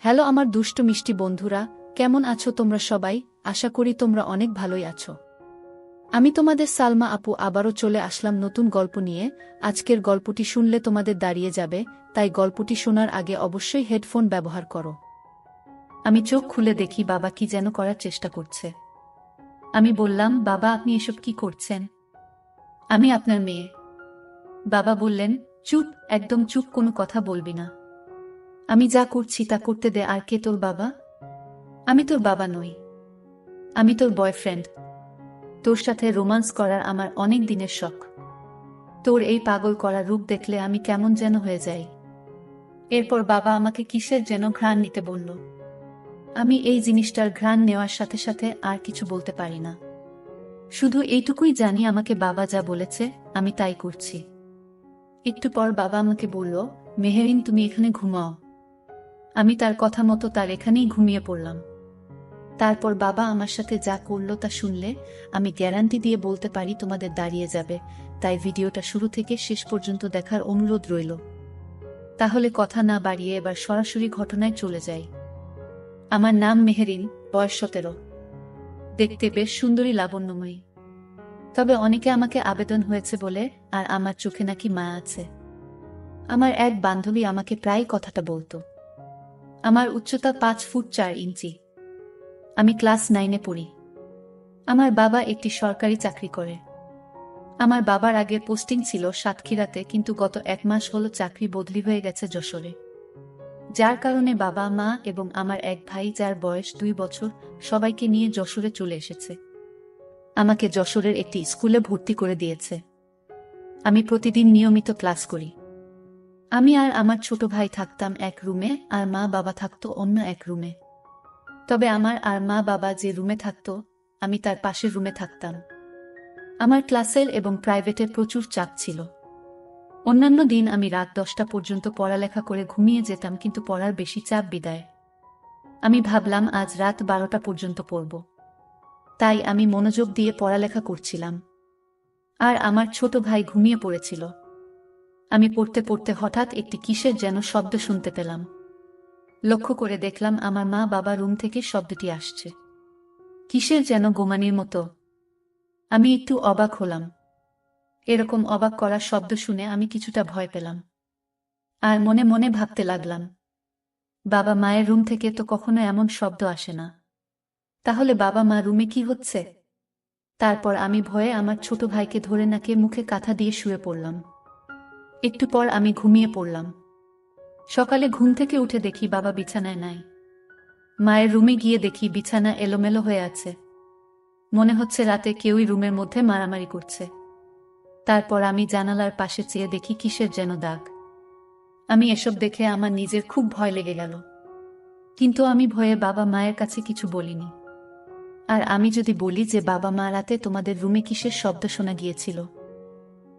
Hello আমার দুষ্ট মিষ্টি বন্ধুরা, কেমন আছো তোমরা সবাই? আশা করি তোমরা অনেক ভালোই আছো। আমি তোমাদের সালমা আপু আবারও চলে আসলাম নতুন গল্প নিয়ে। আজকের গল্পটি শুনলে তোমাদের দাঁড়িয়ে যাবে, তাই গল্পটি শোনার আগে অবশ্যই হেডফোন ব্যবহার করো। আমি চোখ খুলে দেখি বাবা কি যেন করার চেষ্টা করছে। আমি বললাম, বাবা আপনি এসব কি করছেন? আমি আপনার মেয়ে। বাবা বললেন, চুপ, একদম চুপ, কোনো কথা বলবি না। আমি যা করছি তা করতে দে। আর কে তোর বাবা? আমি তোর বাবা নই, আমি তোর বয়ফ্রেন্ড। তোর সাথে রোমান্স করার আমার অনেক দিনের শখ। তোর এই পাগল করা রূপ দেখলে আমি কেমন যেন হয়ে যাই। এরপর বাবা আমাকে কিসের যেন ঘ্রাণ নিতে বলল। আমি এই জিনিসটার ঘ্রাণ নেওয়ার সাথে সাথে আর কিছু বলতে পারি না। শুধু এইটুকুই জানি আমাকে বাবা যা বলেছে আমি তাই করছি। একটু পর বাবা আমাকে বলল, মেহেরিন তুমি এখানে ঘুমাও। আমি তার কথা মতো তার এখানেই ঘুমিয়ে পড়লাম। তারপর বাবা আমার সাথে যা করলো তা শুনলে আমি গ্যারান্টি দিয়ে বলতে পারি তোমাদের দাঁড়িয়ে যাবে, তাই ভিডিওটা শুরু থেকে শেষ পর্যন্ত দেখার অনুরোধ রইল। তাহলে কথা না বাড়িয়ে এবার সরাসরি ঘটনায় চলে যাই। আমার নাম মেহেরিন, বয়স 17। দেখতে বেশ সুন্দরী, লাবণ্যময়ী। তবে অনেকে আমাকে আবেদন হয়েছে বলে, আর আমার চোখে নাকি মায়া আছে। আমার এক বান্ধবী আমাকে প্রায় কথাটা বলতো। আমার উচ্চতা 5 ফুট 4 ইঞ্চি। আমি ক্লাস 9-এ পড়ি। আমার বাবা একটি সরকারি চাকরি করে। আমার বাবার আগের পোস্টিং ছিল সাতক্ষীরাতে, কিন্তু গত 1 মাস হলো চাকরি বদলি হয়ে গেছে যশোরে। যার কারণে বাবা মা এবং আমার এক ভাই, যার বয়স 2 বছর, সবাইকে নিয়ে যশোরে চলে এসেছে। আমাকে যশোরের একটি স্কুলে ভর্তি করে দিয়েছে। আমি প্রতিদিন নিয়মিত ক্লাস করি। আমি আর আমার ছোট ভাই থাকতাম এক রুমে, আর মা বাবা থাকতো অন্য এক রুমে। তবে আমার আর মা বাবা যে রুমে থাকতো, আমি তার পাশের রুমে থাকতাম। আমার ক্লাসের এবং প্রাইভেটের প্রচুর চাপ ছিল। অন্যান্য দিন আমি রাত 10টা পর্যন্ত পড়ালেখা করে ঘুমিয়ে যেতাম, কিন্তু পড়ার বেশি চাপ বিদায় আমি ভাবলাম আজ রাত 12টা পর্যন্ত পড়ব। তাই আমি মনোযোগ দিয়ে পড়ালেখা করছিলাম। আর আমার ছোট ভাই ঘুমিয়ে পড়েছিল। আমি পড়তে পড়তে হঠাৎ একটি কিসের যেন শব্দ শুনতে পেলাম। লক্ষ্য করে দেখলাম আমার মা বাবা রুম থেকে শব্দটি আসছে। কিসের যেন গোমানির মতো। আমি একটু অবাক হলাম। এরকম অবাক করার শব্দ শুনে আমি কিছুটা ভয় পেলাম। আর মনে মনে ভাবতে লাগলাম, বাবা মায়ের রুম থেকে তো কখনো এমন শব্দ আসে না। তাহলে বাবা মা রুমে কি হচ্ছে? তারপর আমি ভয়ে আমার ছোট ভাইকে ধরে নাকে মুখে কাঁথা দিয়ে শুয়ে পড়লাম। একটু পর আমি ঘুমিয়ে পড়লাম। সকালে ঘুম থেকে উঠে দেখি বাবা বিছানায় নাই। মায়ের রুমে গিয়ে দেখি বিছানা এলোমেলো হয়ে আছে। মনে হচ্ছে রাতে কেউই রুমের মধ্যে মারামারি করছে। তারপর আমি জানালার পাশে চেয়ে দেখি কিসের যেন দাগ। আমি এসব দেখে আমার নিজের খুব ভয় লেগে গেল। কিন্তু আমি ভয়ে বাবা মায়ের কাছে কিছু বলিনি। আর আমি যদি বলি যে বাবা মা রাতে তোমাদের রুমে কিসের শব্দ শোনা গিয়েছিল,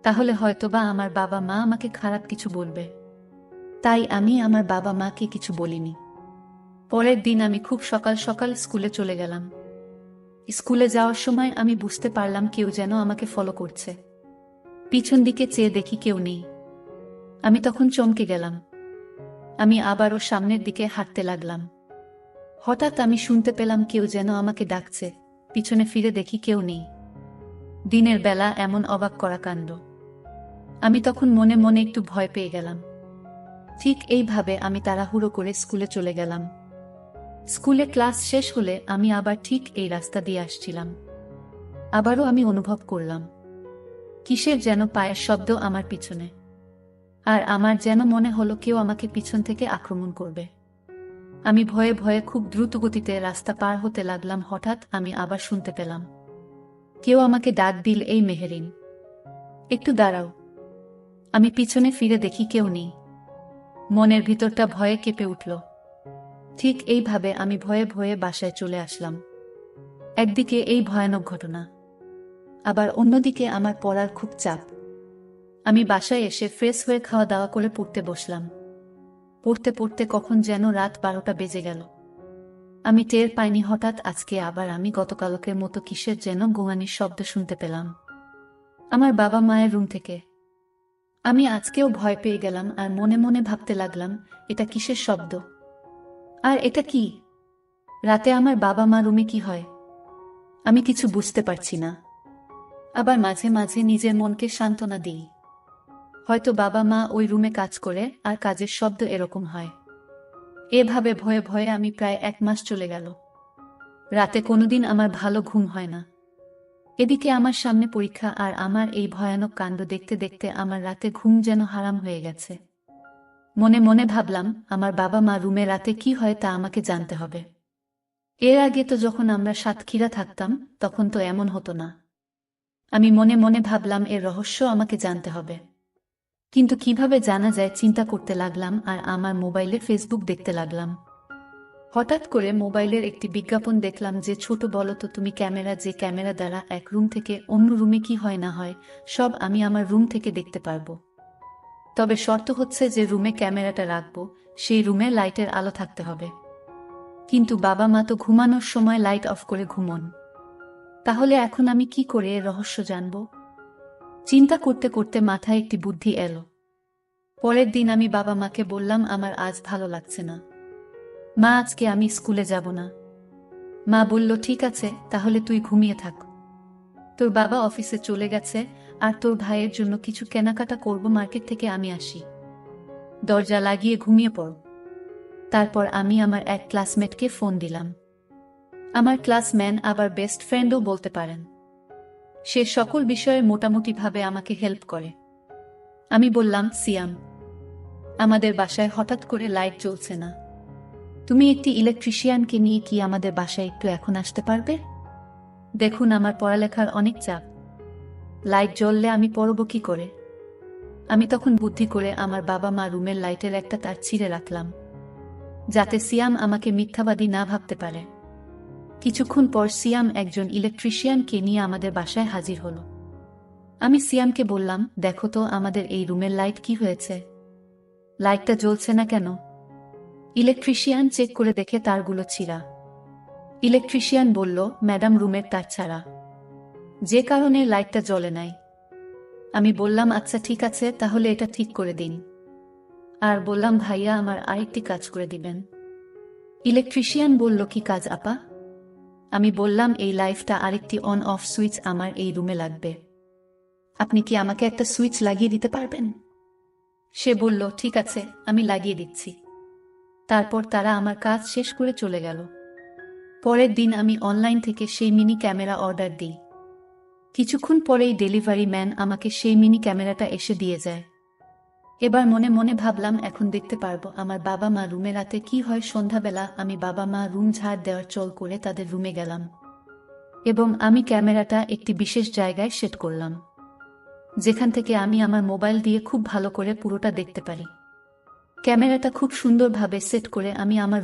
তাহলে হয়তোবা আমার বাবা মা আমাকে খারাপ কিছু বলবে। তাই আমি আমার বাবা মাকে কিছু বলিনি। পরের দিন আমি খুব সকাল সকাল স্কুলে চলে গেলাম। স্কুলে যাওয়ার সময় আমি বুঝতে পারলাম কেউ যেন আমাকে ফলো করছে। পিছন দিকে চেয়ে দেখি কেউ নেই। আমি তখন চমকে গেলাম। আমি আবারও সামনের দিকে হাঁটতে লাগলাম। হঠাৎ আমি শুনতে পেলাম কেউ যেন আমাকে ডাকছে। পিছনে ফিরে দেখি কেউ নেই। দিনের বেলা এমন অবাক করা কাণ্ড। আমি তখন মনে মনে একটু ভয় পেয়ে গেলাম। ঠিক এইভাবে আমি তাড়াহুড়ো করে স্কুলে চলে গেলাম। স্কুলে ক্লাস শেষ হলে আমি আবার ঠিক এই রাস্তা দিয়ে আসছিলাম। আবারও আমি অনুভব করলাম কিসের যেন পায়ের শব্দ আমার পিছনে। আর আমার যেন মনে হলো কেউ আমাকে পিছন থেকে আক্রমণ করবে। আমি ভয়ে ভয়ে খুব দ্রুত গতিতে রাস্তা পার হতে লাগলাম। হঠাৎ আমি আবার শুনতে পেলাম কেউ আমাকে ডাক দিল, এই মেহেরিন, একটু দাঁড়াও। আমি পিছনে ফিরে দেখি কেউ নেই। মনের ভিতরটা ভয়ে কেঁপে উঠল। ঠিক এইভাবে আমি ভয়ে ভয়ে বাসায় চলে আসলাম। একদিকে এই ভয়ানক ঘটনা, আবার অন্যদিকে আমার পড়ার খুব চাপ। আমি বাসায় এসে ফ্রেশ হয়ে খাওয়া দাওয়া করে পড়তে বসলাম। পড়তে পড়তে কখন যেন রাত 12টা বেজে গেল। আমি টের পাইনি হঠাৎ আজকে আবার আমি গতকালকের মতো কিসের যেন গোঙানির শব্দ শুনতে পেলাম আমার বাবা মায়ের রুম থেকে। আমি আজকেও ভয় পেয়ে গেলাম আর মনে মনে ভাবতে লাগলাম, এটা কিসের শব্দ? আর এটা কি? রাতে আমার বাবা মা রুমে কি হয়? আমি কিছু বুঝতে পারছি না। আবার মাঝে মাঝে নিজের মনকে সান্ত্বনা দিই, হয়তো বাবা মা ওই রুমে কাজ করে আর কাজের শব্দ এরকম হয়। এভাবে ভয়ে ভয়ে আমি প্রায় 1 মাস চলে গেল। রাতে কোনোদিন আমার ভালো ঘুম হয় না। এদিকে আমার সামনে পরীক্ষা, আর আমার এই ভয়ানক কাণ্ড দেখতে দেখতে আমার রাতে ঘুম যেন হারাম হয়ে গেছে। মনে মনে ভাবলাম, আমার বাবা মা রুমে রাতে কি হয় তা আমাকে জানতে হবে। এর আগে তো যখন আমরা সাতক্ষীরা থাকতাম তখন তো এমন হতো না। আমি মনে মনে ভাবলাম এর রহস্য আমাকে জানতে হবে। কিন্তু কিভাবে জানা যায় চিন্তা করতে লাগলাম, আর আমার মোবাইলে ফেসবুক দেখতে লাগলাম। হঠাৎ করে মোবাইলের একটি বিজ্ঞাপন দেখলাম যে ছোট বলো তো তুমি ক্যামেরা, যে ক্যামেরা দ্বারা এক রুম থেকে অন্য রুমে কি হয় না হয় সব আমি আমার রুম থেকে দেখতে পারবো। তবে শর্ত হচ্ছে যে রুমে ক্যামেরাটা রাখবো সেই রুমে লাইটের আলো থাকতে হবে। কিন্তু বাবা মা তো ঘুমানোর সময় লাইট অফ করে ঘুমন। তাহলে এখন আমি কি করে এর রহস্য জানব? চিন্তা করতে করতে মাথায় একটি বুদ্ধি এলো। পরের দিন আমি বাবা মাকে বললাম, আমার আজ ভালো লাগছে না মা, আজকে আমি স্কুলে যাব না। মা বলল, ঠিক আছে, তাহলে তুই ঘুমিয়ে থাক। তোর বাবা অফিসে চলে গেছে, আর তোর ভাইয়ের জন্য কিছু কেনাকাটা করব মার্কেট থেকে, আমি আসি। দরজা লাগিয়ে ঘুমিয়ে পড়। তারপর আমি আমার এক ক্লাসমেটকে ফোন দিলাম। আমার ক্লাসম্যান, আবার বেস্ট ফ্রেন্ডও বলতে পারেন। সে সকল বিষয়ে মোটামুটিভাবে আমাকে হেল্প করে। আমি বললাম, সিয়াম, আমাদের বাসায় হঠাৎ করে লাইট জ্বলছে না। তুমি একটি ইলেকট্রিশিয়ানকে নিয়ে কি আমাদের বাসায় একটু এখন আসতে পারবে? দেখুন, আমার পড়ালেখার অনেক চাপ। লাইট জ্বললে আমি পড়ব কি করে? আমি তখন বুদ্ধি করে আমার বাবা মা রুমের লাইটের একটা তার ছিঁড়ে রাখলাম, যাতে সিয়াম আমাকে মিথ্যাবাদী না ভাবতে পারে। কিছুক্ষণ পর সিয়াম একজন ইলেকট্রিশিয়ানকে নিয়ে আমাদের বাসায় হাজির হলো। আমি সিয়ামকে বললাম, দেখো তো আমাদের এই রুমের লাইট কি হয়েছে, লাইটটা জ্বলছে না কেন? ইলেকট্রিশিয়ান চেক করে দেখে তারগুলো ছিঁড়া। ইলেকট্রিশিয়ান বলল, ম্যাডাম, রুমের তার ছাড়া, যে কারণে লাইটটা জ্বলে নাই। আমি বললাম, আচ্ছা ঠিক আছে, তাহলে এটা ঠিক করে দিন। আর বললাম, ভাইয়া আমার আরেকটি কাজ করে দিবেন। ইলেকট্রিশিয়ান বলল, কি কাজ আপা? আমি বললাম, এই লাইটটা আরেকটি অন অফ সুইচ আমার এই রুমে লাগবে। আপনি কি আমাকে একটা সুইচ লাগিয়ে দিতে পারবেন? সে বলল, ঠিক আছে, আমি লাগিয়ে দিচ্ছি। তারপর তারা আমার কাজ শেষ করে চলে গেল। পরের দিন আমি অনলাইন থেকে সেই মিনি ক্যামেরা অর্ডার দিই। কিছুক্ষণ পরেই ডেলিভারি ম্যান আমাকে সেই মিনি ক্যামেরাটা এসে দিয়ে যায়। এবার মনে মনে ভাবলাম, এখন দেখতে পারবো আমার বাবা মা রুমে রাতে কি হয়। সন্ধ্যাবেলা আমি বাবা মা রুম ঝাড় দেওয়ার চল করে তাদের রুমে গেলাম, এবং আমি ক্যামেরাটা একটি বিশেষ জায়গায় সেট করলাম, যেখান থেকে আমি আমার মোবাইল দিয়ে খুব ভালো করে পুরোটা দেখতে পারি। ক্যামেরাটা খুব সুন্দরভাবে সেট করে আমি আমার